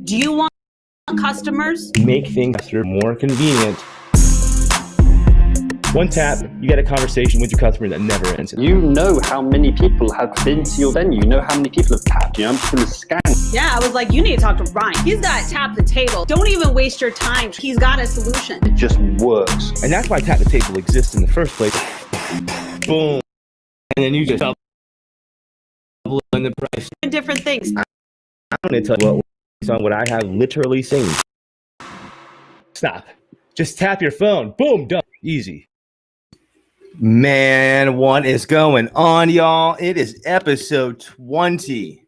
Do you want customers? Make things faster, more convenient. One tap, you get a conversation with your customer that never ends. You know how many people have been to your venue. You know how many people have tapped you. I'm just going to scan. Yeah, I was like, you need to talk to Ryan. He's got Tap the Table. Don't even waste your time. He's got a solution. It just works. And that's why Tap the Table exists in the first place. Boom. And then you just double in the price. Different things. I'm going to tell you what I have literally seen. Stop. Just tap your phone. Boom. Done. Easy. Man, what is going on, y'all? It is episode 20.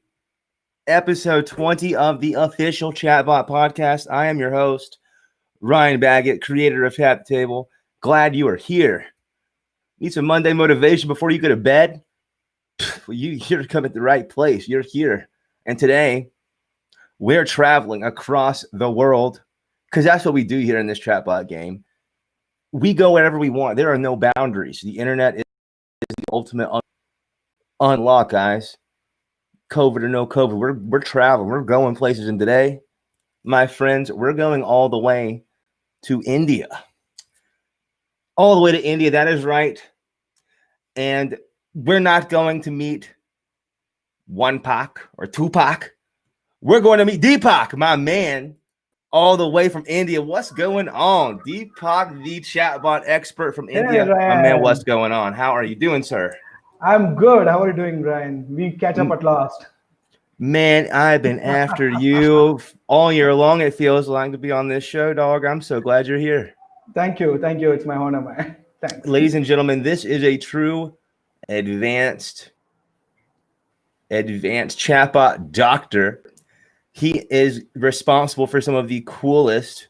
Episode 20 of the official ChatBot Podcast. I am your host, Ryan Baggott, creator of Tap the Table. Glad you are here. Need some Monday motivation before you go to bed? Well, you're come at the right place. You're here. And today, we're traveling across the world because that's what we do here in this ChatBot game. We go wherever we want. There are no boundaries. The internet is the ultimate unlock, guys. COVID or no COVID, we're traveling. We're going places. And today, my friends, we're going all the way to India. All the way to India. That is right. And we're not going to meet one Pac or Tupac. We're going to meet Deepak, my man, all the way from India. What's going on? Deepak, the chatbot expert from India. My man, what's going on? How are you doing, sir? I'm good. How are you doing, Ryan? We catch up at last. Man, I've been after you all year long. It feels like to be on this show, dog. I'm so glad you're here. Thank you. Thank you. It's my honor, man. Thanks. Ladies and gentlemen, this is a true advanced chatbot doctor. He is responsible for some of the coolest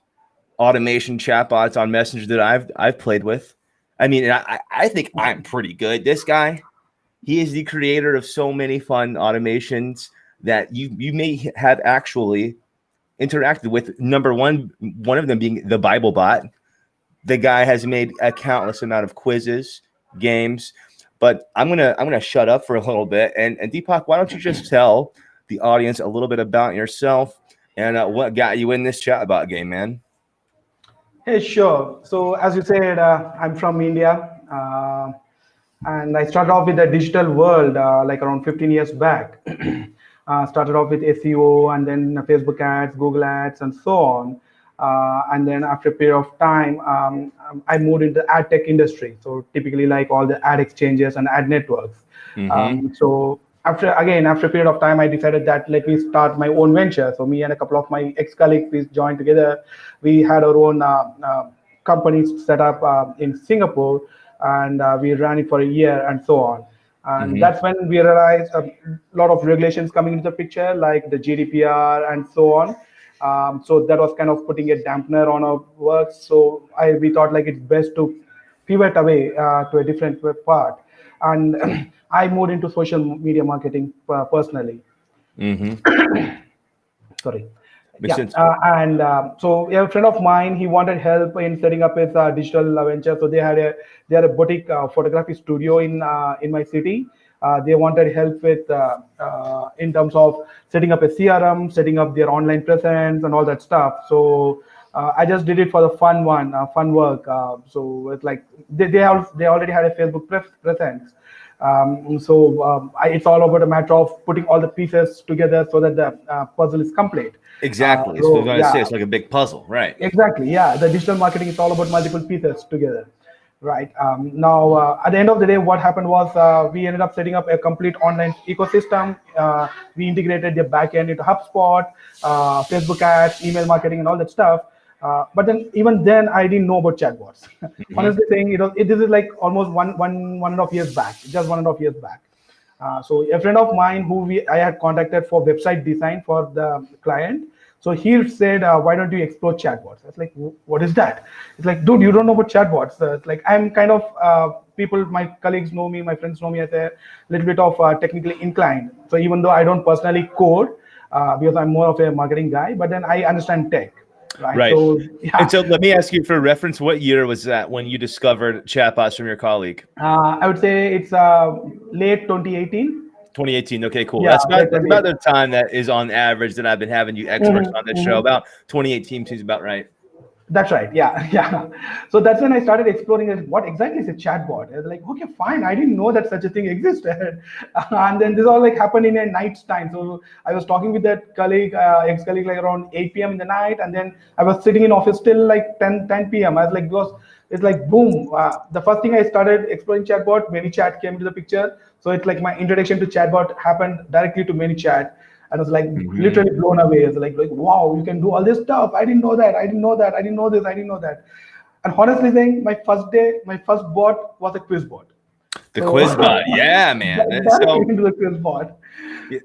automation chatbots on Messenger that I've played with. I mean, I think I'm pretty good. This guy, he is the creator of so many fun automations that you may have actually interacted with. Number one of them being the Bible bot. The guy has made a countless amount of quizzes, games. But I'm gonna shut up for a little bit. And Deepak, why don't you just tell the audience a little bit about yourself and what got you in this chatbot game, man? Hey, sure. So as you said, I'm from India, and I started off with the digital world like around 15 years back. Started off with SEO and then Facebook ads, Google ads, and so on. And then after a period of time, I moved into the ad tech industry. So typically like all the ad exchanges and ad networks. So after a period of time, I decided that let me start my own venture. So me and a couple of my ex-colleagues, we joined together. We had our own companies set up in Singapore, and we ran it for a year and so on. And that's when we realized a lot of regulations coming into the picture, like the GDPR and so on. So that was kind of putting a dampener on our work. So we thought like it's best to pivot away to a different part. And I moved into social media marketing personally. Sorry. So a friend of mine, he wanted help in setting up his digital venture. So they had a boutique photography studio in my city. They wanted help with in terms of setting up a CRM, setting up their online presence and all that stuff. So I just did it for the fun work. So it's like they already had a Facebook presence. It's all about a matter of putting all the pieces together so that the puzzle is complete. Exactly. So it's like a big puzzle, right? Exactly. Yeah. The digital marketing is all about multiple pieces together. Right. Now, at the end of the day, what happened was we ended up setting up a complete online ecosystem. We integrated the backend into HubSpot, Facebook ads, email marketing, and all that stuff. But then, even then, I didn't know about chatbots. Honestly saying, this is like almost one and a half years back, just 1.5 years back. So a friend of mine who I had contacted for website design for the client. So he said, why don't you explore chatbots? I was like, what is that? It's like, dude, you don't know about chatbots. It's like, I'm kind of, my colleagues know me, my friends know me as a little bit of technically inclined. So even though I don't personally code, because I'm more of a marketing guy, but then I understand tech. Right. So, yeah. And so let me ask you for reference, what year was that when you discovered chatbots from your colleague? I would say it's late 2018. 2018. Okay, cool. Yeah, That's about, that about the time that is on average that I've been having you experts on this show. About 2018 seems about right. That's right. Yeah, yeah. So that's when I started exploring what exactly is a chatbot. I was like, okay, fine. I didn't know that such a thing existed. And then this all like happened in a night's time. So I was talking with that colleague, ex-colleague, like around 8 p.m. in the night, and then I was sitting in office till like 10 p.m. I was like, it's like boom. The first thing I started exploring chatbot, ManyChat came into the picture. So it's like my introduction to chatbot happened directly to ManyChat. And I was like literally blown away. I was like, wow, you can do all this stuff. I didn't know that. I didn't know that. I didn't know this. I didn't know that. And honestly saying, my first bot was a quiz bot. The quiz bot, yeah, man. So into the quiz bot.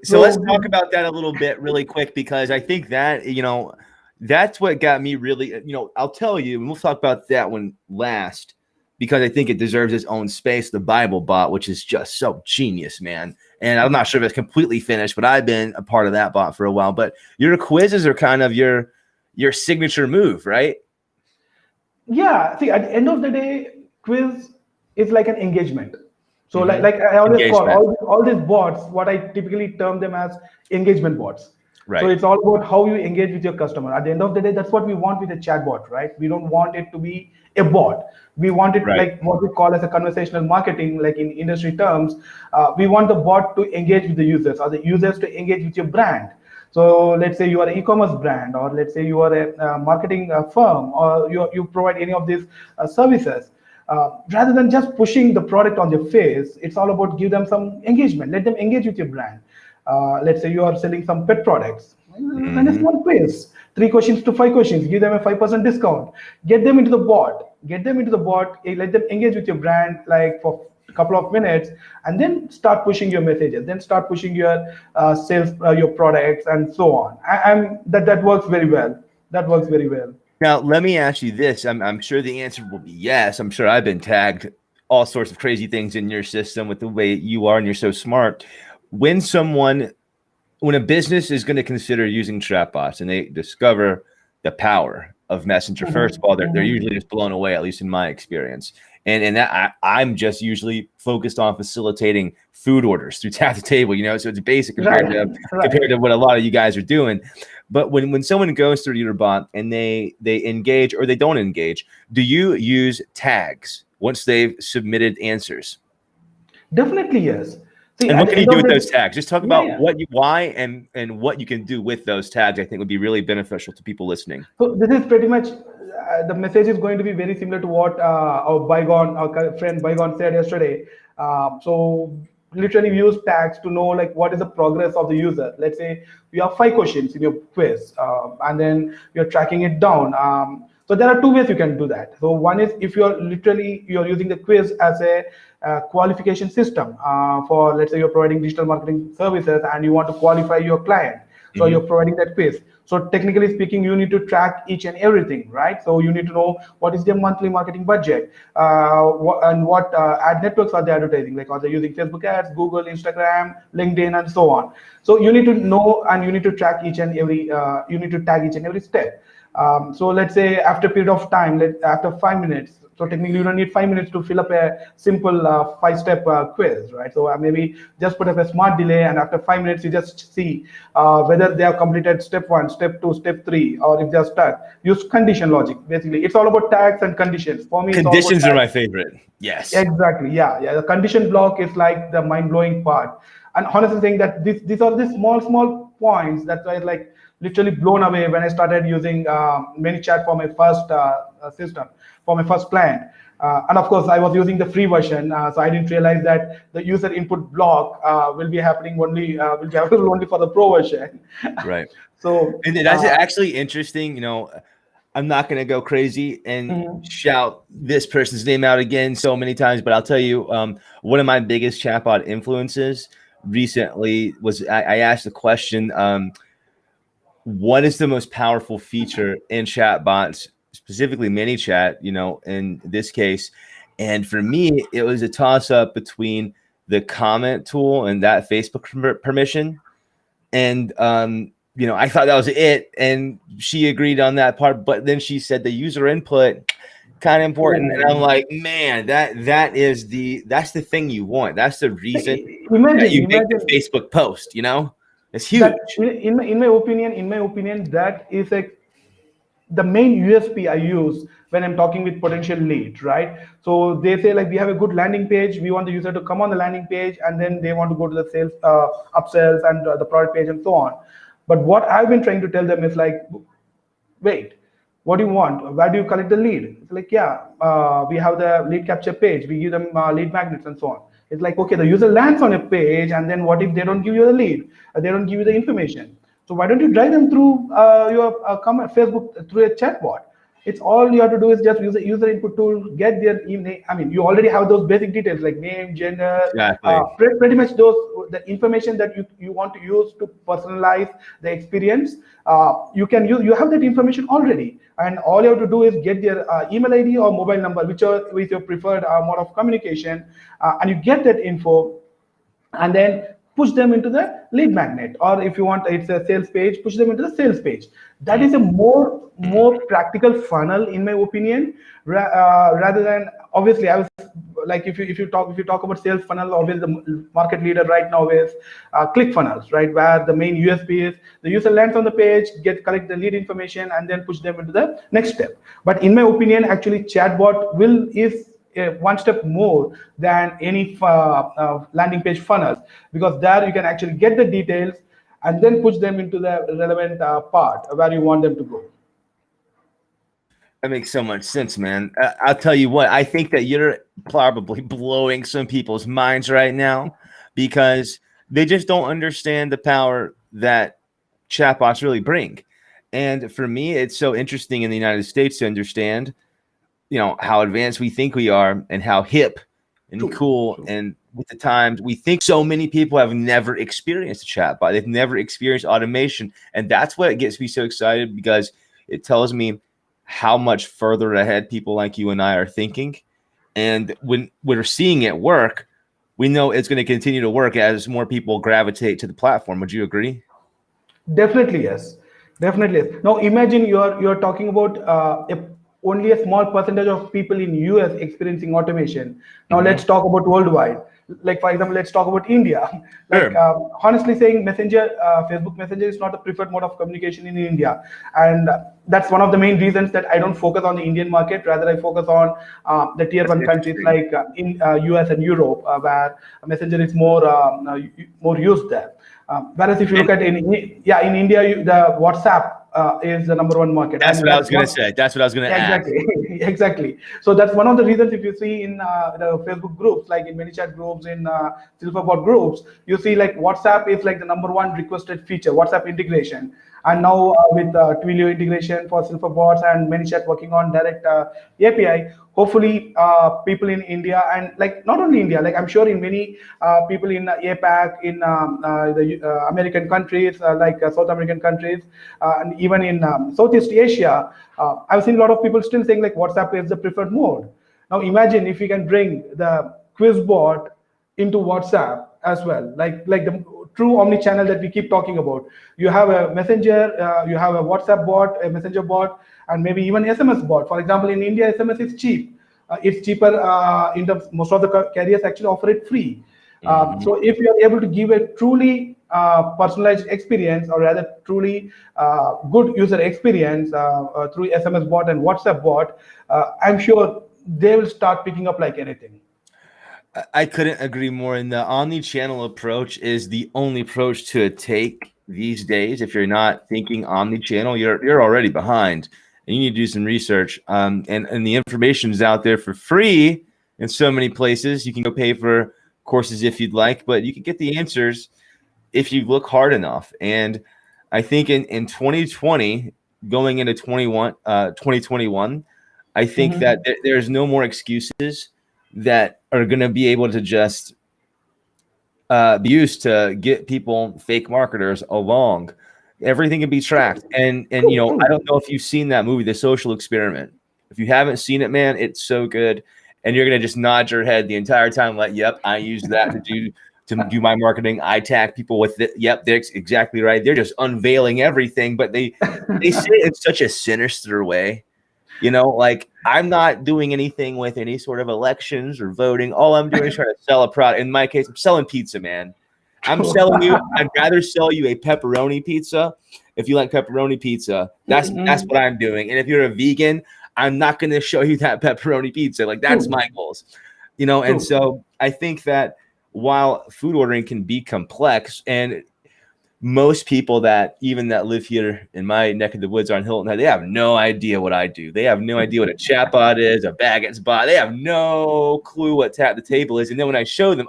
So let's talk about that a little bit really quick, because I think that, that's what got me really, I'll tell you, and we'll talk about that one last, because I think it deserves its own space, the Bible bot, which is just so genius, man. And I'm not sure if it's completely finished, but I've been a part of that bot for a while. But your quizzes are kind of your signature move, right? Yeah. See, at the end of the day, quiz is like an engagement. So like I always call all these bots, what I typically term them as engagement bots. Right. So it's all about how you engage with your customer. At the end of the day, that's what we want with a chatbot, right? We don't want it to be a bot. We want it like what we call as a conversational marketing, like in industry terms. We want the bot to engage with the users, or the users to engage with your brand. So let's say you are an e-commerce brand, or let's say you are a marketing firm, or you provide any of these services. Rather than just pushing the product on their face, it's all about give them some engagement. Let them engage with your brand. Let's say you are selling some pet products. Then it's one quiz, 3 questions to 5 questions. Give them a 5% discount. Get them into the bot. Let them engage with your brand like for a couple of minutes, and then start pushing your messages. Then start pushing your sales, your products, and so on. And that works very well. That works very well. Now, let me ask you this. I'm sure the answer will be yes. I'm sure I've been tagged all sorts of crazy things in your system with the way you are, and you're so smart. When a business is going to consider using chatbots and they discover the power of Messenger, first of all, they're usually just blown away, at least in my experience. And that I'm just usually focused on facilitating food orders through tap the table, so it's basic compared to what a lot of you guys are doing. But when someone goes through your bot and they engage or they don't engage, do you use tags once they've submitted answers? Definitely, yes. See, and what can you do with those tags? Just talk about why and what you can do with those tags. I think would be really beneficial to people listening. So this is pretty much the message is going to be very similar to what our friend Baggott said yesterday. So literally we use tags to know like what is the progress of the user. Let's say you have 5 questions in your quiz, and then you're tracking it down. So there are 2 ways you can do that. So one is if you're using the quiz as a qualification system for, let's say you're providing digital marketing services and you want to qualify your client. So you're providing that quiz. So technically speaking, you need to track each and everything, right? So you need to know what is their monthly marketing budget, and what ad networks are they advertising, like are they using Facebook ads, Google, Instagram, LinkedIn, and so on. So you need to know, and you need to track each and every, you need to tag each and every step. So let's say after a period of time, after 5 minutes, so technically you don't need 5 minutes to fill up a simple 5-step quiz, right? So maybe just put up a smart delay, and after 5 minutes, you just see whether they have completed step 1, step 2, step 3, or if they're stuck. Use condition logic. Basically, it's all about tags and conditions. For me, conditions are my favorite. Yes. Exactly. Yeah. The condition block is like the mind-blowing part. And honestly saying that these are the small points that I like literally blown away when I started using ManyChat for my first system, for my first client. And of course, I was using the free version, so I didn't realize that the user input block will be happening only for the pro version. Right. So and that's actually interesting. I'm not going to go crazy and shout this person's name out again so many times, but I'll tell you, one of my biggest chatbot influences recently was I asked the question, what is the most powerful feature in chatbots, specifically ManyChat, in this case? And for me, it was a toss up between the comment tool and that Facebook permission. And, I thought that was it. And she agreed on that part. But then she said the user input, kind of important. And I'm like, man, that's the thing you want. That's the reason that you make the Facebook post, you know? It's huge. That, in my opinion, that is the main USP I use when I'm talking with potential leads, right? So they say like, we have a good landing page. We want the user to come on the landing page, and then they want to go to the sales, upsells, and the product page, and so on. But what I've been trying to tell them is like, wait, what do you want? Where do you collect the lead? It's like, we have the lead capture page. We give them lead magnets and so on. It's like, okay, the user lands on a page, and then what if they don't give you the lead? They don't give you the information. So why don't you drive them through your Facebook through a chatbot? It's all you have to do is just use the user input tool, get their email. I mean, you already have those basic details like name, gender, pretty much the information that you want to use to personalize the experience. You have that information already, and all you have to do is get their email ID or mobile number, whichever with your preferred mode of communication, and you get that info, and then push them into the lead magnet, or if you want it's a sales page, push them into the sales page. That is a more practical funnel, in my opinion, rather than, obviously, I was like, if you talk about sales funnel, obviously the market leader right now is ClickFunnels, right, where the main USP is the user lands on the page, collect the lead information, and then push them into the next step. But in my opinion, actually, chatbot is one step more than any landing page funnels, because there you can actually get the details and then push them into the relevant part where you want them to go. That makes so much sense, man. I'll tell you what, I think that you're probably blowing some people's minds right now because they just don't understand the power that chatbots really bring. And for me, it's so interesting in the United States to understand, you know, how advanced we think we are and how hip and cool and with the times. We think so many people have never experienced a chatbot. They've never experienced automation. And that's what gets me so excited, because it tells me how much further ahead people like you and I are thinking. And when we're seeing it work, we know it's going to continue to work as more people gravitate to the platform. Would you agree? Definitely, yes. Definitely, yes. Now, imagine you're talking about only a small percentage of people in US experiencing automation. Now let's talk about worldwide. Like, for example, let's talk about India. Like, honestly saying, Facebook Messenger is not the preferred mode of communication in India. And that's one of the main reasons that I don't focus on the Indian market. Rather, I focus on the tier 1 countries like in US and Europe, where Messenger is more used there. Whereas if you look at in India, the WhatsApp is the number 1 market. That's what I was going to say. That's what I was going to ask. Exactly. So that's one of the reasons, if you see in the Facebook groups, like in ManyChat groups, in SilverBot groups, you see like WhatsApp is like the number 1 requested feature, WhatsApp integration. And now with Twilio integration for SilverBots and ManyChat working on direct API, hopefully people in India, and like not only India, like I'm sure in many people in APAC, in the American countries, like South American countries, and even in Southeast Asia, I've seen a lot of people still saying like WhatsApp is the preferred mode. Now imagine if we can bring the quiz bot into WhatsApp as well, like the true omni-channel that we keep talking about. You have a messenger, you have a WhatsApp bot, a messenger bot, and maybe even SMS bot. For example, in India, SMS is cheap. It's cheaper in the most of the carriers actually offer it free. So if you are able to give a truly personalized experience, or rather truly good user experience through SMS bot and WhatsApp bot, I'm sure they will start picking up like anything. I couldn't agree more. And the omni-channel approach is the only approach to take these days. If you're not thinking omni-channel, you're already behind, and you need to do some research. And the information is out there for free in so many places. You can go pay for courses if you'd like, but you can get the answers if you look hard enough. And I think in 2020, going into 2021, I think that there's no more excuses that are going to be able to just be used to get people, fake marketers, along. Everything can be tracked. And you know, I don't know if you've seen that movie, The Social Experiment. If you haven't seen it, man, it's so good. And you're going to just nod your head the entire time, like, yep, I use that to do my marketing. I tag people with it. Yep, that's exactly right. They're just unveiling everything, but they say it in such a sinister way. Like I'm not doing anything with any sort of elections or voting. All I'm doing is trying to sell a product. In my case, I'm selling pizza, man. I'd rather sell you a pepperoni pizza. If you like pepperoni pizza, that's what I'm doing. And if you're a vegan, I'm not going to show you that pepperoni pizza. Like that's my goals, And so I think that while food ordering can be complex, and most people that live here in my neck of the woods on Hilton Head, they have no idea what I do. They have no idea what a ChatBot is, a Baggott's bot. They have no clue what Tap the Table is. And then when I show them,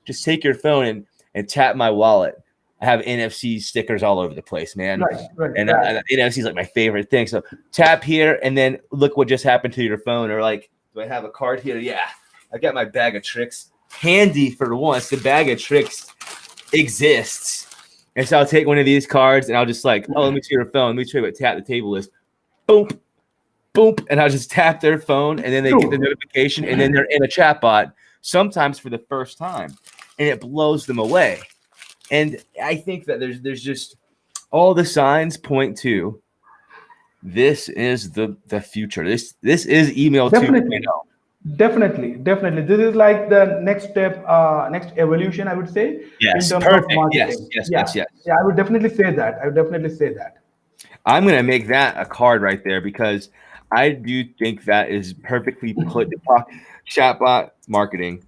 just take your phone and tap my wallet. I have NFC stickers all over the place, man. Right. NFC is like my favorite thing. So tap here, and then look what just happened to your phone. Or like, do I have a card here? Yeah, I got my bag of tricks handy for once. The bag of tricks exists. And so I'll take one of these cards and I'll just like, let me see your phone. Let me show you what Tap the Table is. Boom, boom. And I'll just tap their phone, and then they get the notification, and then they're in a chatbot, sometimes for the first time. And it blows them away. And I think that there's just all the signs point to this is the future. This is email 2.0. Definitely. This is like the next step, next evolution, I would say. Yes, in terms perfect. Of marketing. Yes. Yeah, I would definitely say that. I'm going to make that a card right there, because I do think that is perfectly put. Chatbot marketing,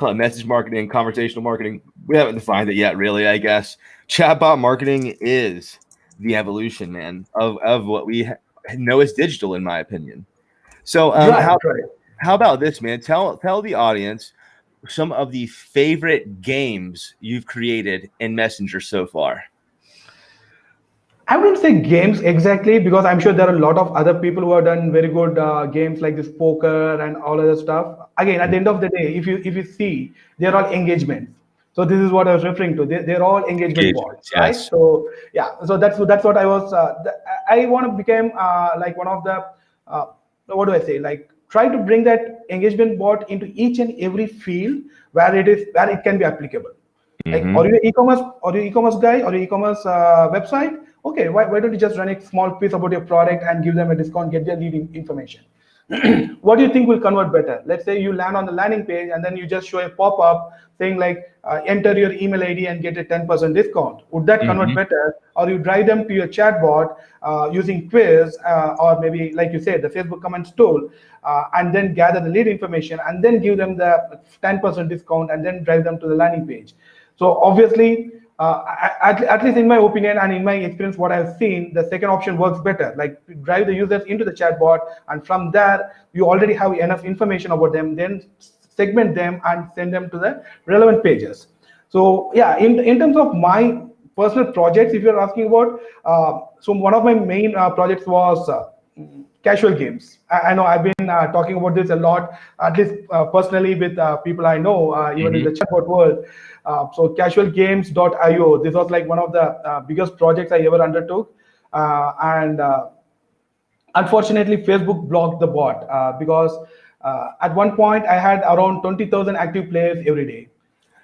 message marketing, conversational marketing. We haven't defined it yet, really, I guess. Chatbot marketing is the evolution, man, of what we know as digital, in my opinion. So how about this, man? Tell the audience some of the favorite games you've created in Messenger so far. I wouldn't say games exactly, because I'm sure there are a lot of other people who have done very good games like this poker and all other stuff. Again, at the end of the day, if you see, they're all engagements. So this is what I was referring to. They're all engagement bots, right? Yes. So yeah, so that's what I was. I want to become like one of the what do I say? Like try to bring that engagement bot into each and every field where it can be applicable. Like, are you e-commerce guy or e-commerce website? Okay, why don't you just run a small piece about your product and give them a discount, get their lead information? What do you think will convert better? Let's say you land on the landing page and then you just show a pop-up saying like, enter your email ID and get a 10% discount. Would that convert better? Or you drive them to your chatbot using quiz or maybe, like you said, the Facebook comments tool, and then gather the lead information and then give them the 10% discount and then drive them to the landing page. So obviously, at least in my opinion and in my experience, what I've seen, the second option works better. Like drive the users into the chatbot, and from there, you already have enough information about them, then segment them and send them to the relevant pages. So yeah, in terms of my personal projects, if you're asking about, so one of my main projects was casual games. I know I've been talking about this a lot, at least personally with people I know, even in the chatbot world. So casualgames.io, this was like one of the biggest projects I ever undertook. And unfortunately, Facebook blocked the bot because at one point I had around 20,000 active players every day.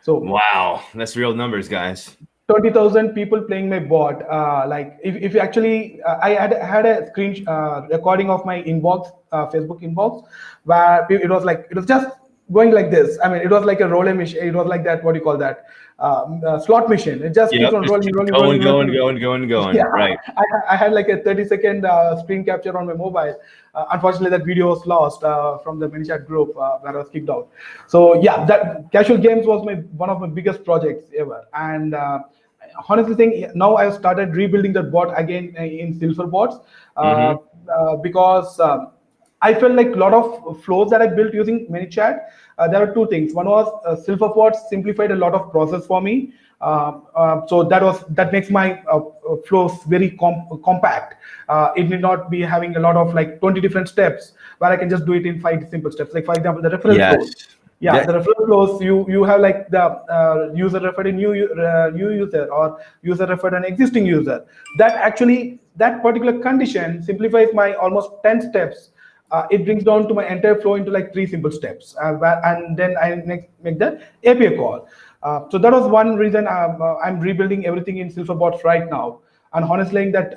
So wow, that's real numbers, guys. 20,000 people playing my bot. Like if you actually, I had a screen recording of my inbox, Facebook inbox, where it was just going like this. I mean, it was like a roller machine. It was like that. What do you call that? Slot machine. It just keeps on rolling. Going. Yeah, right. I had like a 30-second screen capture on my mobile. Unfortunately, that video was lost from the ManyChat group where I was kicked out. So yeah, that casual games was one of my biggest projects ever. And honestly saying, now I've started rebuilding that bot again in Silverbots because I felt like a lot of flows that I built using ManyChat. There are two things. One was Silverbots simplified a lot of process for me. So that makes my flows very compact. It need not be having a lot of like 20 different steps where I can just do it in 5 simple steps. Like for example, the referral flows. Yeah, the referral flows, you have like the user referred a new user or user referred an existing user. That particular condition simplifies my almost 10 steps. It brings down to my entire flow into like 3 simple steps, and then I make the API call. So that was one reason I'm rebuilding everything in Silverbots right now. And honestly, that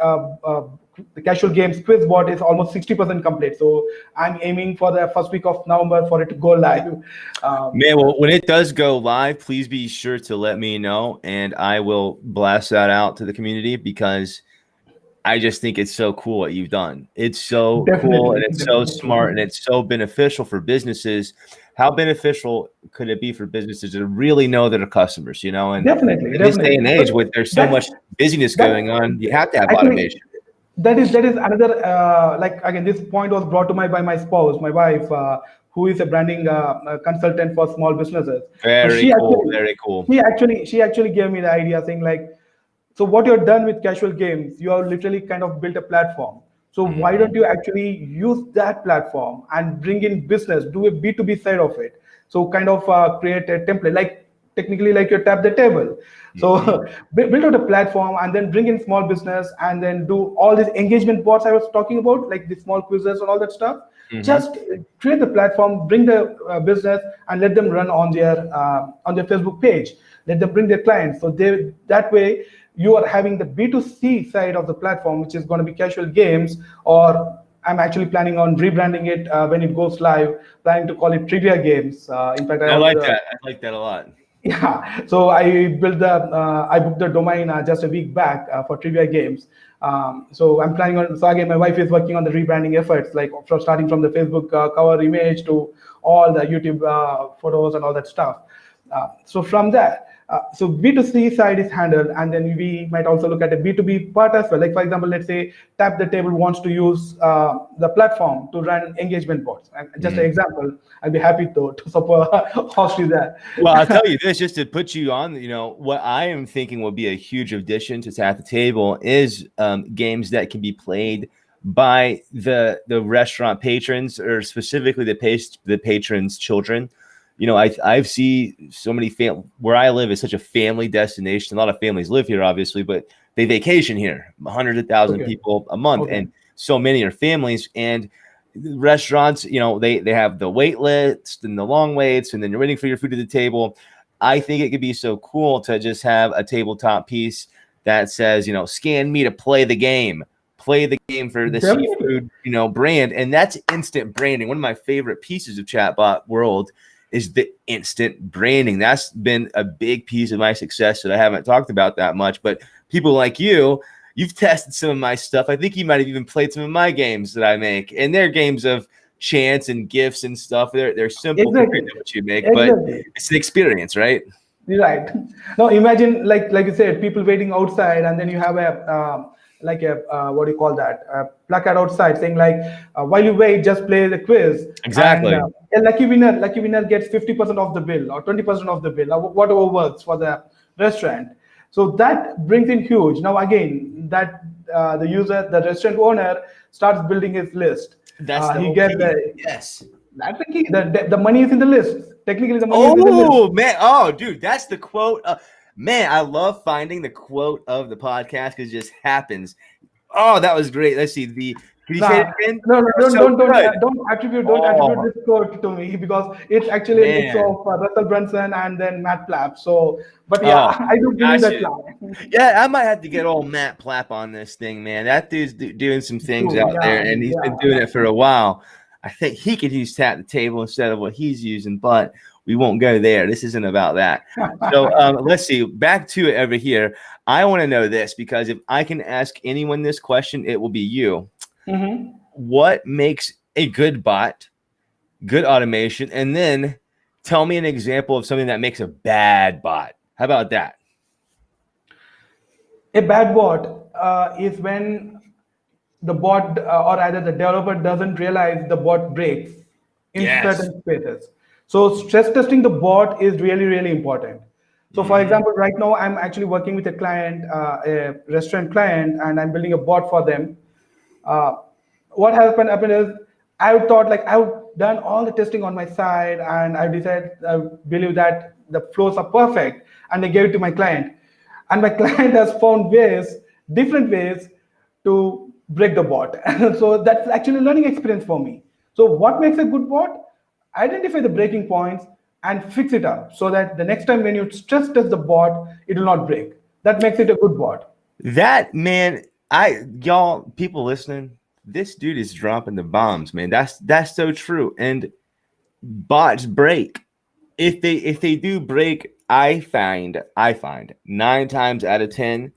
the casual games quiz bot is almost 60% complete. So I'm aiming for the first week of November for it to go live. Man, well, when it does go live, please be sure to let me know, and I will blast that out to the community, because I just think it's so cool what you've done. It's so cool, and it's so smart, and it's so beneficial for businesses. How beneficial could it be for businesses to really know their customers, you know? And Definitely. in this day and age, with there's so much busyness going on, you have to have automation. That is another, like, again, this point was brought to by my spouse, my wife, who is a branding consultant for small businesses. Very cool. She actually gave me the idea, saying like, so what you're done with casual games, you have literally kind of built a platform. So why don't you actually use that platform and bring in business, do a B2B side of it? So kind of create a template, like technically like you tap the table. So build out a platform and then bring in small business and then do all these engagement bots I was talking about, like the small quizzes and all that stuff. Just create the platform, bring the business, and let them run on their Facebook page. Let them bring their clients. So that way you are having the B2C side of the platform, which is going to be casual games, or I'm actually planning on rebranding it when it goes live, planning to call it trivia games. In fact, I like that a lot. Yeah, so I booked the domain just a week back for trivia games. So I'm planning on. So again, my wife is working on the rebranding efforts, like starting from the Facebook cover image to all the YouTube photos and all that stuff. So from that, so B2C side is handled, and then we might also look at a B2B part as well. Like, for example, let's say Tap the Table wants to use the platform to run engagement bots. And just an example, I'll be happy to support host you there. Well, I'll tell you this, just to put you on, you know, what I am thinking will be a huge addition to Tap the Table is games that can be played by the restaurant patrons, or specifically the patrons' children. You know, I see so many where I live is such a family destination. A lot of families live here, obviously, but they vacation here, hundreds of thousands of people a month. And so many are families, and restaurants, you know, they have the wait list and the long waits, and then you're waiting for your food at the table. I think it could be so cool to just have a tabletop piece that says, you know, scan me to play the game for the seafood, you know, brand. And that's instant branding. One of my favorite pieces of Chatbot world is the instant branding. That's been a big piece of my success that I haven't talked about that much. But people like you've tested some of my stuff. I think you might have even played some of my games that I make, and they're games of chance and gifts and stuff. They're simple compared to what you make, but it's an experience, right? Right. No, imagine like you said, people waiting outside, and then you have a what do you call that? A placard outside saying like, while you wait, just play the quiz. Exactly. And, a lucky winner gets 50% off the bill or 20% off the bill, or whatever works for the restaurant. So that brings in huge. Now again, that the restaurant owner starts building his list. That's the he gets yes. That's the key. The money is in the list. Technically, the money is in the list. Oh man! Oh, dude, that's the quote. Man, I love finding the quote of the podcast because it just happens. Oh, that was great. Let's see. Can you say it again? No, don't attribute this quote to me, because it's actually a mix of Russell Brunson and then Matt Plapp. So, but yeah, I do believe that line. Yeah, I might have to get old Matt Plapp on this thing, man. That dude's doing some things out there, and he's been doing it for a while. I think he could use Tap the Table instead of what he's using, but we won't go there. This isn't about that. So let's see. Back to it over here. I want to know this, because if I can ask anyone this question, it will be you. Mm-hmm. What makes a good bot, good automation? And then tell me an example of something that makes a bad bot. How about that? A bad bot is when the bot or either the developer doesn't realize the bot breaks in certain spaces. So stress testing the bot is really, really important. So for example, right now I'm actually working with a client, a restaurant client, and I'm building a bot for them. What happened is I thought like I've done all the testing on my side, and I decided I believe that the flows are perfect, and I gave it to my client. And my client has found different ways to break the bot. So that's actually a learning experience for me. So what makes a good bot? Identify the breaking points and fix it up so that the next time when you stress test the bot, it will not break. That makes it a good bot. That, man, Y'all people listening, this dude is dropping the bombs, man. That's so true. And bots break. If they do break, I find 9 times out of 10,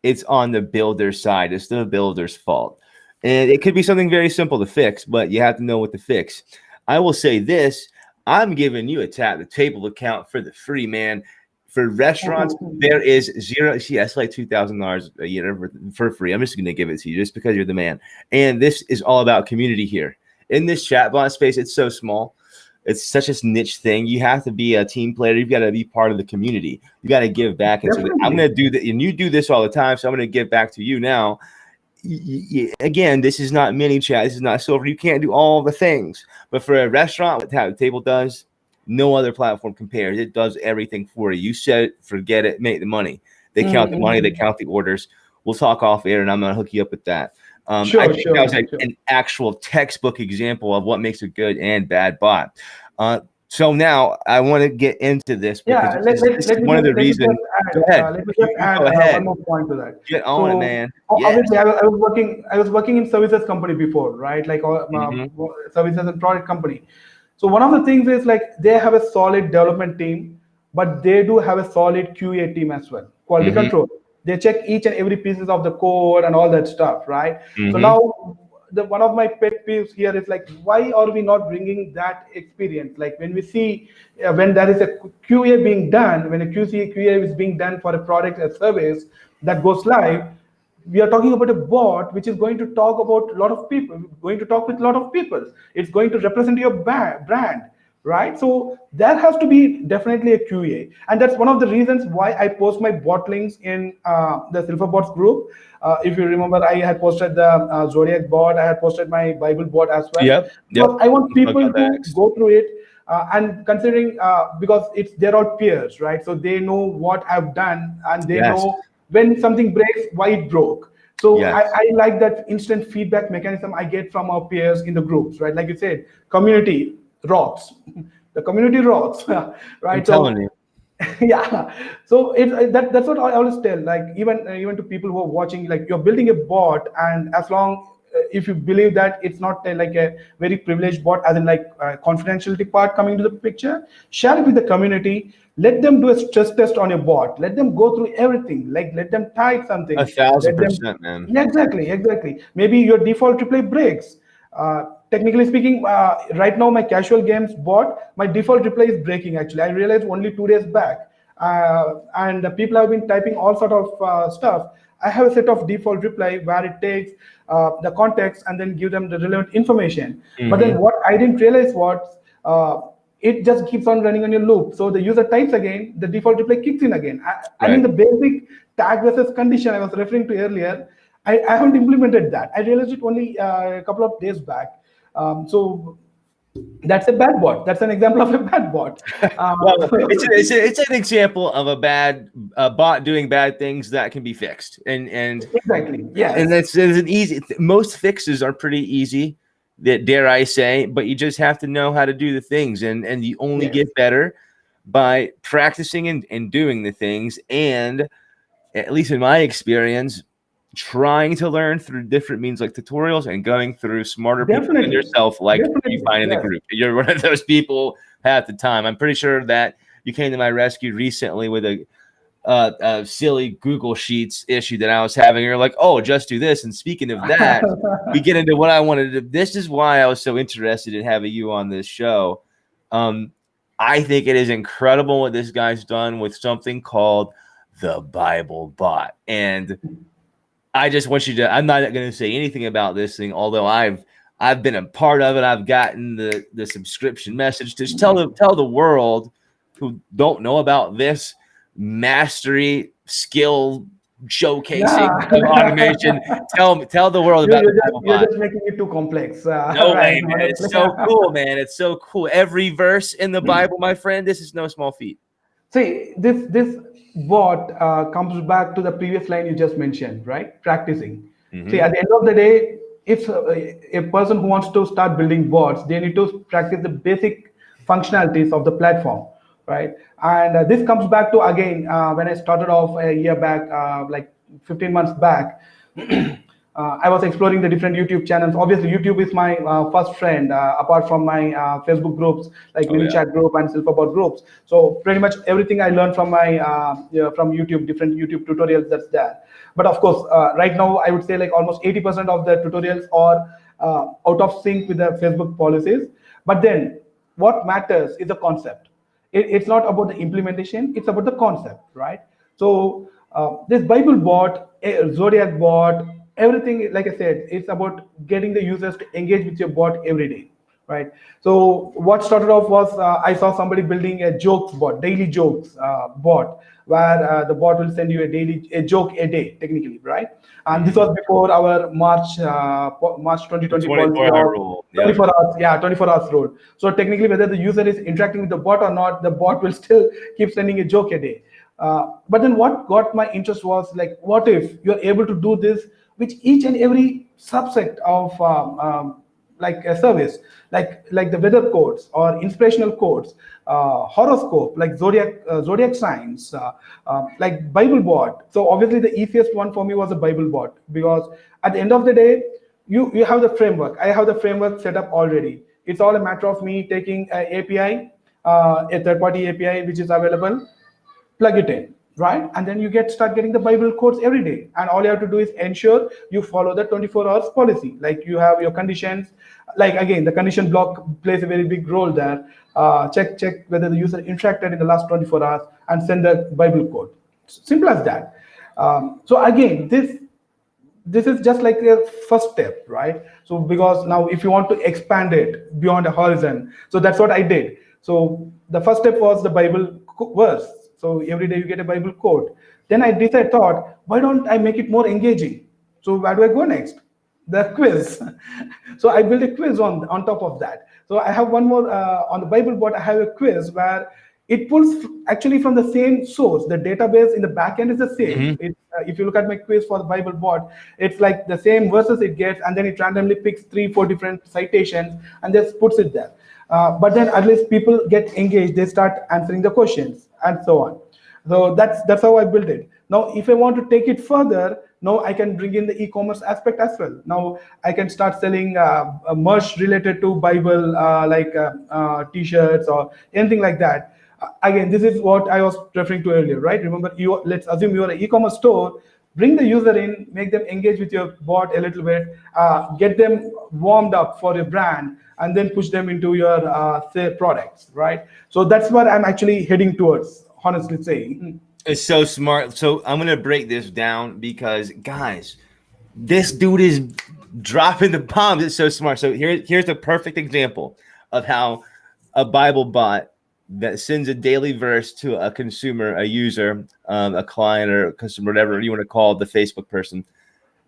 it's on the builder side. It's the builder's fault. And it could be something very simple to fix, but you have to know what to fix. I will say this. I'm giving you a Tap the Table account for the free, man. For restaurants, there is zero. That's like $2,000 a year for free. I'm just going to give it to you just because you're the man. And this is all about community here. In this chatbot space, it's so small. It's such a niche thing. You have to be a team player. You've got to be part of the community. You got to give back. And so I'm going to do that. And you do this all the time. So I'm going to give back to you now. Again, this is not mini chat. This is not silver. You can't do all the things. But for a restaurant, what Tap the Table does, no other platform compares. It does everything for you. You set it, forget it, make the money. They count the money. They count the orders. We'll talk off air, and I'm going to hook you up with that. I think that was an actual textbook example of what makes a good and bad bot. So now I want to get into this. Yeah, this is one of the reasons. Go ahead. Let me just add one more point to that. Get on it, man. Obviously, I was working in services company before, right? Like services and product company. So one of the things is like they have a solid development team, but they do have a solid QA team as well, quality control. They check each and every pieces of the code and all that stuff, right? So now one of my pet peeves here is like, why are we not bringing that experience? Like when we see when there is a QA being done, when a QA is being done for a product or service that goes live, we are talking about a bot which is going to talk about a lot of people, going to talk with a lot of people. It's going to represent your brand, right? So there has to be definitely a QA. And that's one of the reasons why I post my bot links in the Silverbots group. If you remember, I had posted the Zodiac bot, I had posted my Bible bot as well. Yep. I want people to go through it and considering, because they're all peers, right? So they know what I've done and they know when something breaks, why it broke. So I like that instant feedback mechanism I get from our peers in the groups, right? Like you said, community rocks. The community rocks, right? I'm telling you. Yeah. So that's what I always tell. Like even to people who are watching, like you're building a bot, and as long if you believe that it's not like a very privileged bot, as in like confidentiality part coming to the picture, share it with the community. Let them do a stress test on your bot. Let them go through everything. Like let them type something. 1,000%, man. Yeah, exactly. Maybe your default replay breaks. Technically speaking, right now my casual games bot, my default replay is breaking. Actually, I realized only 2 days back, and people have been typing all sort of stuff. I have a set of default reply where it takes the context and then give them the relevant information. But then what I didn't realize was it just keeps on running on your loop. So the user types again, the default reply kicks in again. I mean the basic tag versus condition I was referring to earlier, I haven't implemented that. I realized it only a couple of days back. So that's a bad bot. That's an example of a bad bot. Well, it's an example of a bad bot doing bad things that can be fixed. And exactly, yeah. And it's an easy. Most fixes are pretty easy, that dare I say, but you just have to know how to do the things, and you only get better by practicing and doing the things. And at least in my experience, trying to learn through different means like tutorials and going through smarter people than yourself, like you find in the group. You're one of those people half the time. I'm pretty sure that you came to my rescue recently with a silly Google Sheets issue that I was having. You're like, oh, just do this. And speaking of that, we get into what I wanted to do. This is why I was so interested in having you on this show. I think it is incredible what this guy's done with something called the Bible bot. And I just want you to, I'm not going to say anything about this thing, although I've been a part of it. I've gotten the subscription message. Just tell the world who don't know about this mastery skill showcasing of automation. Tell the world about it. You're just making it too complex. No way, man. It's so cool, man. It's so cool. Every verse in the Bible, my friend, this is no small feat. See, this bot comes back to the previous line you just mentioned, right? Practicing. See, at the end of the day, if a person who wants to start building bots, they need to practice the basic functionalities of the platform, right? And this comes back to, again, when I started off a year back, like 15 months back, I was exploring the different YouTube channels. Obviously, YouTube is my first friend, apart from my Facebook groups like Mini Chat group and Silverbot groups. So pretty much everything I learned from my from YouTube, different YouTube tutorials that's there. But of course, right now I would say like almost 80% of the tutorials are out of sync with the Facebook policies. But then, what matters is the concept. It's not about the implementation; it's about the concept, right? So this Bible bot, Zodiac bot, everything, like I said, it's about getting the users to engage with your bot every day, right? So what started off was I saw somebody building a jokes bot, daily jokes bot, where the bot will send you a joke a day, technically, right? And this was before our March 2020 24-hour rule. 24 hours, 24 hours rule. So technically, whether the user is interacting with the bot or not, the bot will still keep sending a joke a day. But then what got my interest was like, what if you're able to do this with each and every subset of like a service, like the weather codes or inspirational codes, horoscope, like zodiac signs, like Bible bot. So obviously the easiest one for me was a Bible bot, because at the end of the day, you have the framework. I have the framework set up already. It's all a matter of me taking an API, a third-party API which is available, plug it in, right? And then you start getting the Bible codes every day. And all you have to do is ensure you follow the 24 hours policy. Like you have your conditions, like again, the condition block plays a very big role there. Check whether the user interacted in the last 24 hours and send the Bible code. Simple as that. So again, this is just like a first step, right? So because now if you want to expand it beyond a horizon, so that's what I did. So the first step was the Bible verse. So every day you get a Bible quote. Then I thought, why don't I make it more engaging? So where do I go next? The quiz. So I built a quiz on top of that. So I have one more on the Bible bot. I have a quiz where it pulls actually from the same source. The database in the backend is the same. If you look at my quiz for the Bible bot, it's like the same verses it gets, and then it randomly picks 3-4 different citations and just puts it there. But then at least people get engaged. They start answering the questions and so on. So that's how I built it. Now, if I want to take it further, now I can bring in the e-commerce aspect as well. Now I can start selling merch related to Bible, like T-shirts or anything like that. Again, this is what I was referring to earlier, right? Remember, let's assume you're an e-commerce store. Bring the user in, make them engage with your bot a little bit, get them warmed up for your brand, and then push them into your say products, right? So that's what I'm actually heading towards, honestly saying. It's so smart. So I'm going to break this down because, guys, this dude is dropping the bombs. It's so smart. So here's the perfect example of how a Bible bot that sends a daily verse to a consumer, a user, a client or a customer, whatever you want to call the Facebook person.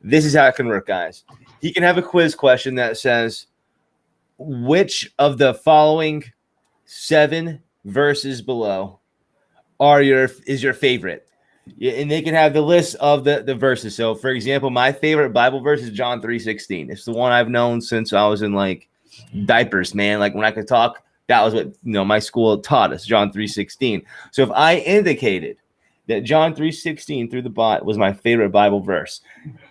This is how it can work, guys. He can have a quiz question that says, which of the following 7 verses below is your favorite? And they can have the list of the verses. So, for example, my favorite Bible verse is John 3:16. It's the one I've known since I was in like diapers, man. Like when I could talk, that was what my school taught us, John 3:16. So if I indicated that John 3:16 through the bot was my favorite Bible verse,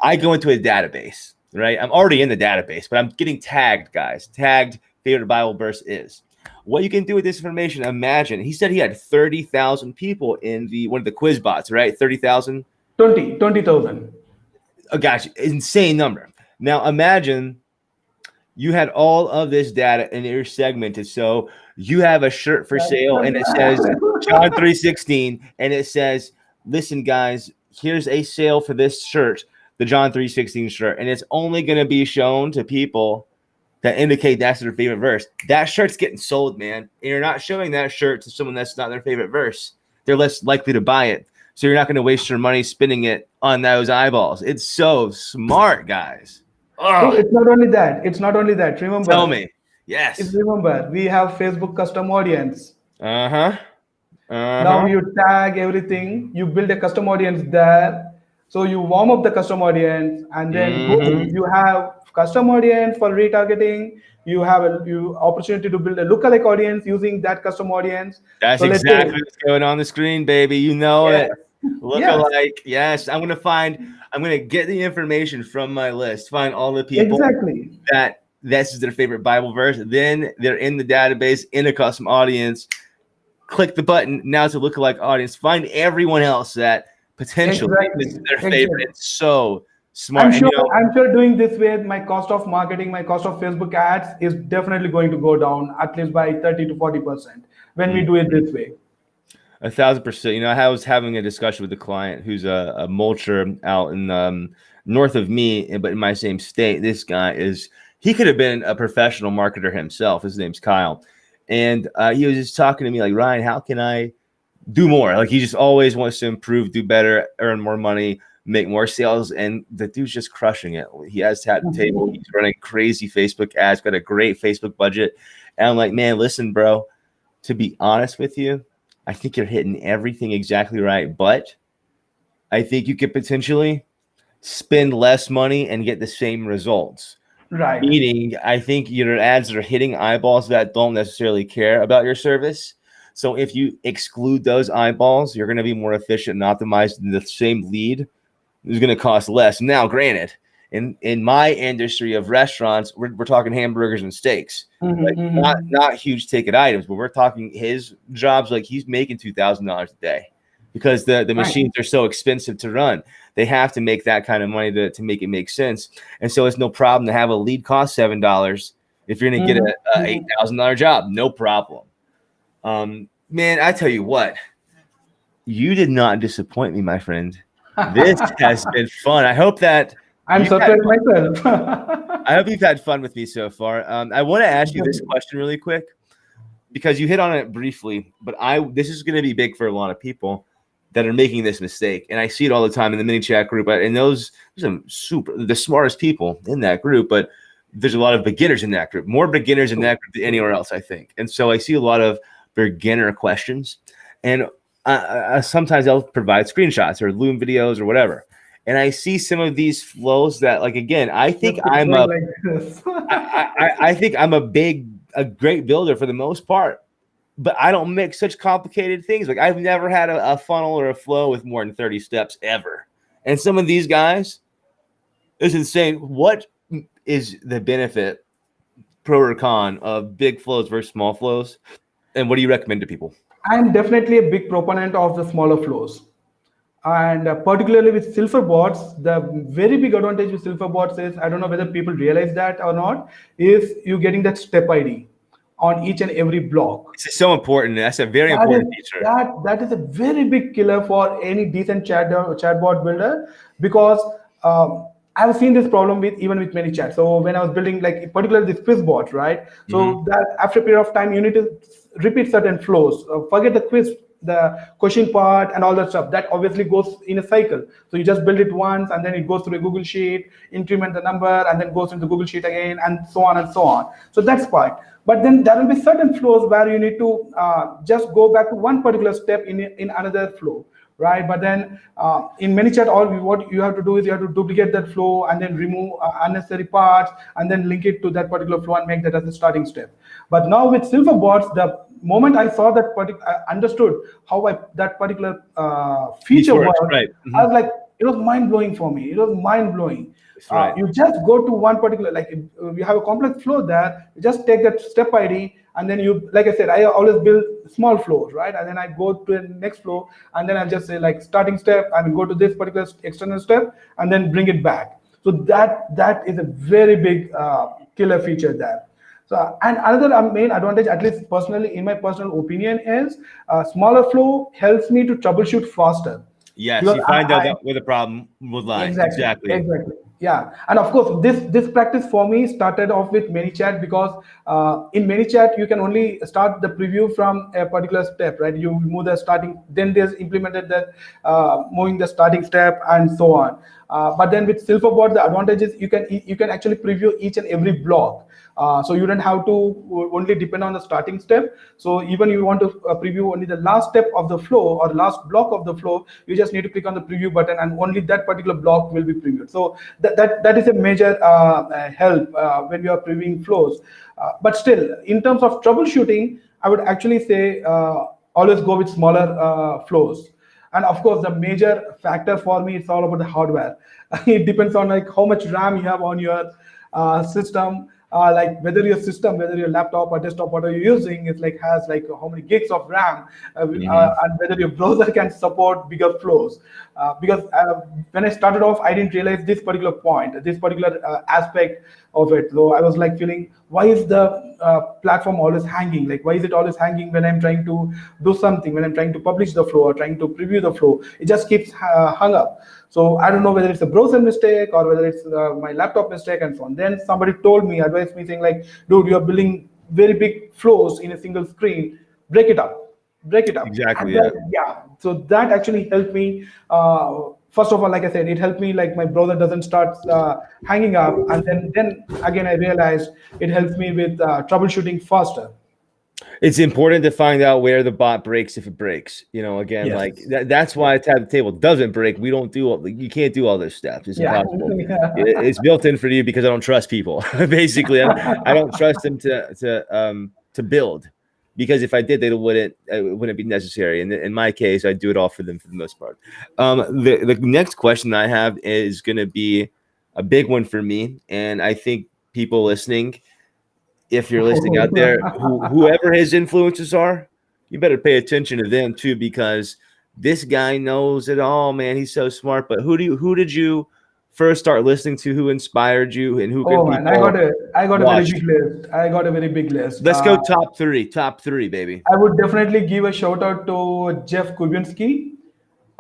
I go into a database, right? I'm already in the database, but I'm getting tagged, guys. Tagged favorite Bible verse is. What you can do with this information, imagine. He said he had 30,000 people in one of the quiz bots, right? 30,000? 20,000. Oh, gosh, insane number. Now imagine you had all of this data and you're segmented. So you have a shirt for sale and it says John 3:16, and it says, listen, guys, here's a sale for this shirt, the John 3:16 shirt, and it's only going to be shown to people that indicate that's their favorite verse. That shirt's getting sold, man. And you're not showing that shirt to someone that's not their favorite verse. They're less likely to buy it. So you're not going to waste your money spending it on those eyeballs. It's so smart, guys. Oh. It's not only that. Remember. Tell me. Yes. Remember, we have Facebook custom audience. Now you tag everything. You build a custom audience there. So you warm up the custom audience, and then boom, you have custom audience for retargeting. You have opportunity to build a lookalike audience using that custom audience. That's exactly what's going on the screen, baby. You know it. Lookalike. Yes. I'm going to find I'm going to get the information from my list, find all the people Exactly. that this is their favorite Bible verse. Then they're in the database in a custom audience. Click the button. Now it's a lookalike audience. Find everyone else that potentially this is their favorite. It's so smart. I'm sure doing this way, my cost of marketing, my cost of Facebook ads is definitely going to go down at least by 30 to 40% when we do it this way. 1,000%. I was having a discussion with a client who's a mulcher out in north of me, but in my same state. This guy he could have been a professional marketer himself. His name's Kyle. And he was just talking to me like, Ryan, how can I do more? Like, he just always wants to improve, do better, earn more money, make more sales. And the dude's just crushing it. He has Tap the Table. He's running crazy Facebook ads, got a great Facebook budget. And I'm like, man, listen, bro, to be honest with you, I think you're hitting everything exactly right. But I think you could potentially spend less money and get the same results. Right. Meaning, I think your ads are hitting eyeballs that don't necessarily care about your service. So if you exclude those eyeballs, you're going to be more efficient and optimized. And the same lead is going to cost less. Now, granted, in my industry of restaurants, we're talking hamburgers and steaks, not huge ticket items, but we're talking his jobs like he's making $2,000 a day because the machines are so expensive to run. They have to make that kind of money to make it make sense. And so it's no problem to have a lead cost $7 if you're going to get a $8,000 job. No problem. Man, I tell you what, you did not disappoint me, my friend. This has been fun. I hope that I'm surprised myself. I hope you've had fun with me so far. I want to ask you this question really quick because you hit on it briefly, but this is going to be big for a lot of people that are making this mistake. And I see it all the time in the mini chat group. And there's some the smartest people in that group, but there's a lot of beginners in that group, more beginners in that group than anywhere else, I think. And so I see a lot of beginner questions. And sometimes I'll provide screenshots or Loom videos or whatever. And I see some of these flows that, like, again, I think I think I'm a great builder for the most part, but I don't make such complicated things. Like, I've never had a funnel or a flow with more than 30 steps ever. And some of these guys, it's insane. What is the benefit, pro or con, of big flows versus small flows? And what do you recommend to people? I'm definitely a big proponent of the smaller flows. And particularly with Silverbots, the very big advantage with Silverbots is, I don't know whether people realize that or not, is you getting that step ID on each and every block. This is so important. That's a very important feature. That is a very big killer for any decent chatbot builder, because I've seen this problem even with many chats. So when I was building, like, particularly this quiz bot, right? So that after a period of time, you need to repeat certain flows. Forget the quiz, the question part and all that stuff. That obviously goes in a cycle. So you just build it once, and then it goes through a Google Sheet, increment the number, and then goes into Google Sheet again, and so on and so on. So that's fine. But then there will be certain flows where you need to just go back to one particular step in another flow, right? But then in ManyChat, what you have to do is you have to duplicate that flow and then remove unnecessary parts and then link it to that particular flow and make that as a starting step. But now with Silverbots, the moment I saw that I understood how that particular feature works, right. I was like, it was mind-blowing for me. It was mind-blowing. Right. You just go to one particular, like, if you have a complex flow there, you just take that step ID, and then you, like I said, I always build small flows, right? And then I go to the next flow, and then I just say, like, starting step, I will go to this particular external step, and then bring it back. So that is a very big killer feature there. So, and another main advantage, at least personally, in my personal opinion, is smaller flow helps me to troubleshoot faster. Yes, because you find out where the problem would lie. Exactly. Yeah, and of course, this practice for me started off with ManyChat, because in ManyChat you can only start the preview from a particular step, right? You move the starting, then there's implemented that moving the starting step and so on. But then with Silverbots, the advantage is you can actually preview each and every block. So you don't have to only depend on the starting step. So even if you want to preview only the last step of the flow or last block of the flow, you just need to click on the preview button, and only that particular block will be previewed. So that is a major help when you are previewing flows. But still, in terms of troubleshooting, I would actually say always go with smaller flows. And of course, the major factor for me, it's all about the hardware. It depends on like how much RAM you have on your system. Like whether your laptop or desktop, whatever you're using, it like has like how many gigs of RAM, and whether your browser can support bigger flows. Because when I started off, I didn't realize this particular point, this particular aspect of it. So I was like feeling, why is the platform always hanging? Like, why is it always hanging when I'm trying to do something, when I'm trying to publish the flow or trying to preview the flow? It just keeps hung up. So I don't know whether it's a browser mistake or whether it's my laptop mistake and so on. Then somebody advised me saying like, dude, you're building very big flows in a single screen. Break it up. Exactly. Yeah. So that actually helped me. First of all, like I said, it helped me like my browser doesn't start hanging up. And then again, I realized it helps me with troubleshooting faster. It's important to find out where the bot breaks if it breaks. Again, Yes. like that's why a tab table doesn't break. We don't do you can't do all those steps. It's impossible. It's built in for you because I don't trust people. Basically, I don't trust them to build, because if I did, it wouldn't be necessary. And in my case, I do it all for them for the most part. The next question I have is going to be a big one for me, and I think people listening, if you're listening out there, whoever his influences are, you better pay attention to them too, because this guy knows it all, man. He's so smart. But who did you first start listening to? Who inspired you, and who? Oh man, I got a very big list. Let's go top three, baby. I would definitely give a shout out to Jeff Kubinski.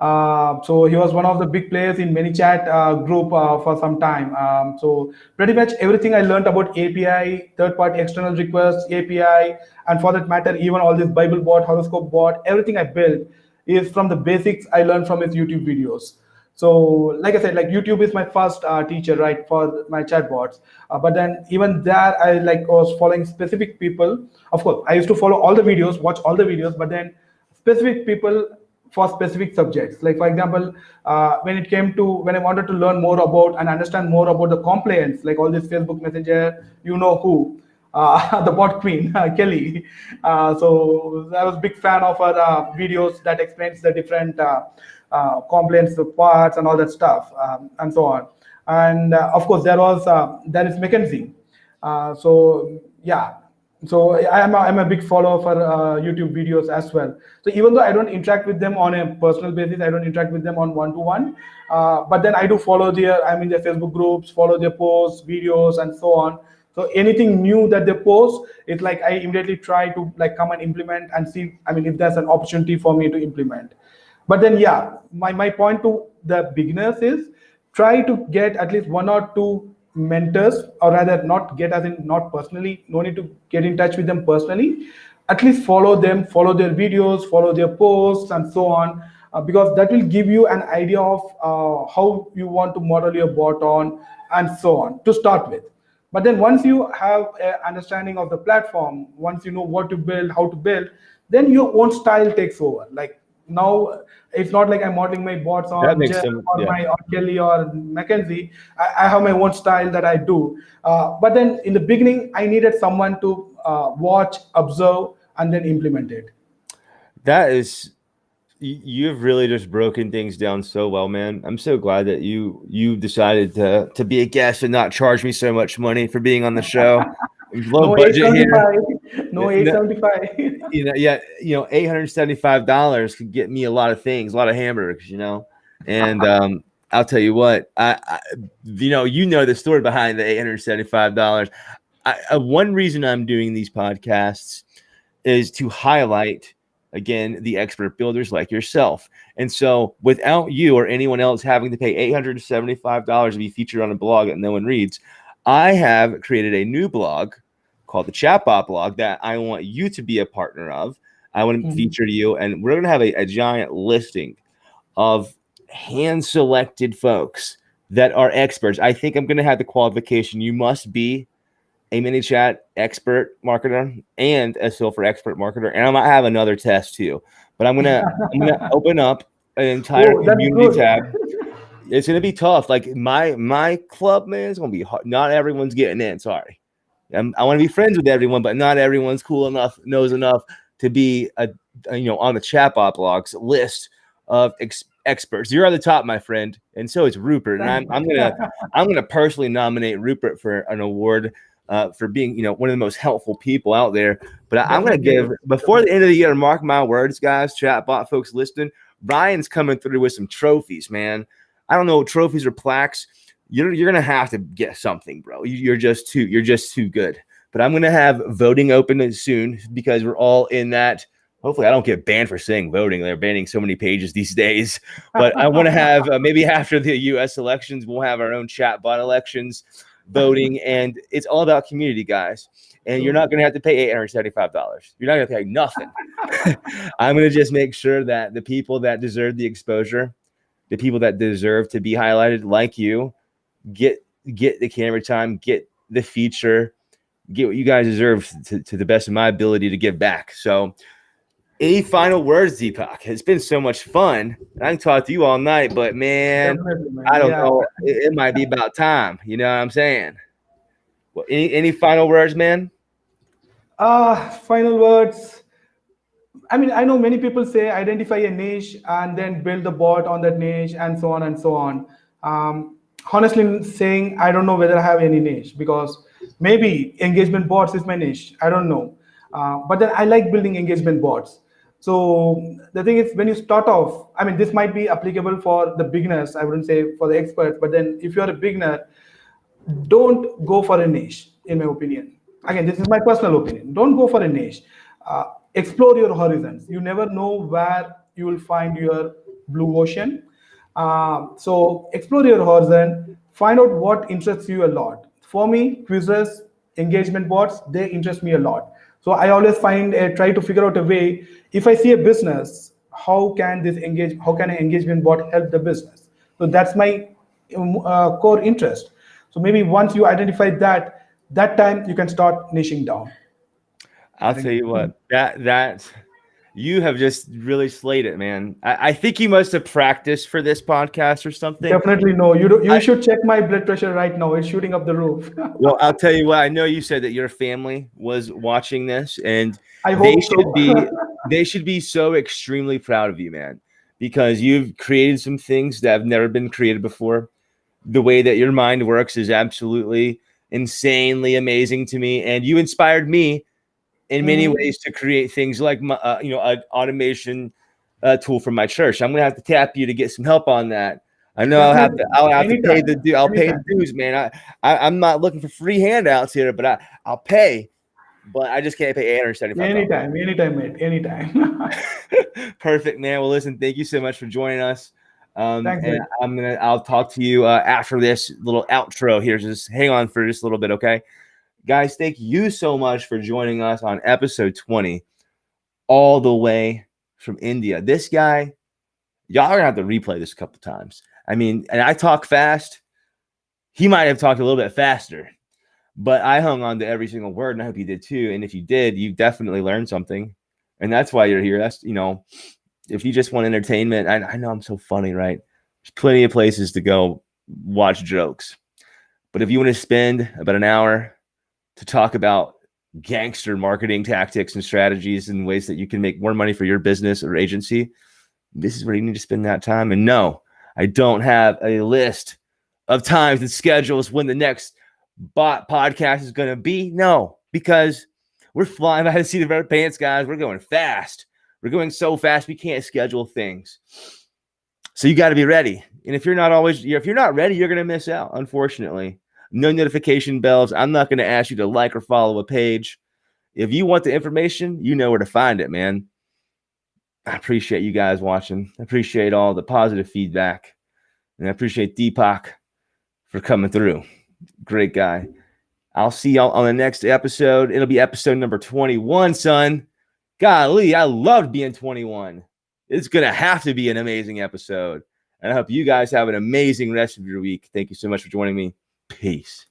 So he was one of the big players in ManyChat group for some time. So pretty much everything I learned about API, third-party external requests, API, and for that matter, even all this Bible bot, horoscope bot, everything I built is from the basics I learned from his YouTube videos. So like I said, like YouTube is my first teacher, right, for my chatbots. But then even there, I was following specific people. Of course, I used to follow all the videos, watch all the videos, but then specific people for specific subjects. Like for example, when I wanted to learn more about and understand more about the compliance, like all this Facebook Messenger, who, the bot queen, Kelly. So I was a big fan of her videos that explains the different compliance parts and all that stuff, and so on. And of course, there is Mackenzie. So yeah. So I'm a big follower for YouTube videos as well. So even though I don't interact with them on a personal basis, I don't interact with them on one-to-one, but then I do follow their Facebook groups, follow their posts, videos, and so on. So anything new that they post, it's like I immediately try to like come and implement and see, if there's an opportunity for me to implement. But then my point to the beginners is try to get at least one or two mentors, or rather not personally, no need to get in touch with them personally, at least follow them, follow their videos, follow their posts, and so on, because that will give you an idea of how you want to model your bot on, and so on, to start with. But then once you have an understanding of the platform, once you know what to build, how to build, then your own style takes over. Like now, it's not like I'm modeling my bots on Jeff or Kelly or Mackenzie. I have my own style that I do. But then in the beginning, I needed someone to watch, observe, and then implement it. You've really just broken things down so well, man. I'm so glad that you decided to be a guest and not charge me so much money for being on the show. Low budget here. No, $875. $875 could get me a lot of things, a lot of hamburgers, And I'll tell you what, you know the story behind the $875. One reason I'm doing these podcasts is to highlight, again, the expert builders like yourself. And so without you or anyone else having to pay $875 to be featured on a blog that no one reads, I have created a new blog called the ChatBot blog that I want you to be a partner of. I want to feature you, and we're going to have a giant listing of hand-selected folks that are experts. I think I'm going to have the qualification. You must be a ManyChat expert marketer and a Silver expert marketer, and I might have another test too. But I'm gonna open up an entire community tab. It's gonna be tough. Like my club, man, it's gonna be hard. Not everyone's getting in. Sorry, I want to be friends with everyone, but not everyone's cool enough, knows enough to be on the ChatBot blogs list of experts. You're on the top, my friend, and so is Rupert. And I'm gonna personally nominate Rupert for an award for being, one of the most helpful people out there. But I'm gonna give, before the end of the year, mark my words, guys, chatbot folks listening, Ryan's coming through with some trophies, man. I don't know, trophies or plaques. You're gonna have to get something, bro. You're just too good. But I'm gonna have voting open soon because we're all in that. Hopefully, I don't get banned for saying voting. They're banning so many pages these days. But I want to have maybe after the U.S. elections, we'll have our own chatbot elections voting, and it's all about community, guys. And you're not going to have to pay $875. You're not going to pay nothing. I'm going to just make sure that the people that deserve the exposure, the people that deserve to be highlighted, like you, get the camera time, get the feature, get what you guys deserve to the best of my ability to give back. So any final words, Deepak? It's been so much fun. I can talk to you all night, but man, I don't know. It might be about time. You know what I'm saying? Well, any final words, man? Final words. I mean, I know many people say identify a niche and then build the bot on that niche and so on and so on. Honestly saying, I don't know whether I have any niche because maybe engagement bots is my niche. I don't know. But then I like building engagement bots. So the thing is, when you start off, I mean, this might be applicable for the beginners. I wouldn't say for the experts, but then if you're a beginner, don't go for a niche, in my opinion. Again, this is my personal opinion. Don't go for a niche. Explore your horizons. You never know where you will find your blue ocean. So explore your horizon, find out what interests you a lot. For me, quizzes, engagement bots, they interest me a lot. So I always try to figure out a way. If I see a business, how can an engagement bot help the business? So that's my core interest. So maybe once you identify that time you can start niching down. I'll tell you what, that you have just really slayed it, man. I think you must have practiced for this podcast or something. Definitely no. You should check my blood pressure right now. It's shooting up the roof. Well, I'll tell you what. I know you said that your family was watching this, and they should be so extremely proud of you, man, because you've created some things that have never been created before. The way that your mind works is absolutely insanely amazing to me, and you inspired me in many ways to create things like my, an automation tool for my church. I'm gonna have to tap you to get some help on that. I know I'll have to pay the dues, man. I'm not looking for free handouts here, but I'll pay. But I just can't pay $875. Anytime, mate. Anytime. Perfect, man. Well, listen, thank you so much for joining us. And I'll talk to you after this little outro here. Just hang on for just a little bit, okay? Guys, thank you so much for joining us on episode 20, all the way from India. This guy, y'all are gonna have to replay this a couple times. I mean, and I talk fast. He might have talked a little bit faster, but I hung on to every single word, and I hope you did too. And if you did, you definitely learned something, and that's why you're here. That's, if you just want entertainment, I know I'm so funny, right? There's plenty of places to go watch jokes, but if you want to spend about an hour to talk about gangster marketing tactics and strategies and ways that you can make more money for your business or agency, this is where you need to spend that time. And no, I don't have a list of times and schedules when the next bot podcast is going to be. No, because we're flying by the seat of our pants, guys. We're going fast. We're going so fast we can't schedule things. So you got to be ready. And if you're not ready, you're going to miss out, unfortunately. No notification bells. I'm not going to ask you to like or follow a page. If you want the information, you know where to find it, man. I appreciate you guys watching. I appreciate all the positive feedback. And I appreciate Deepak for coming through. Great guy. I'll see y'all on the next episode. It'll be episode number 21, son. Golly, I loved being 21. It's going to have to be an amazing episode. And I hope you guys have an amazing rest of your week. Thank you so much for joining me. Peace.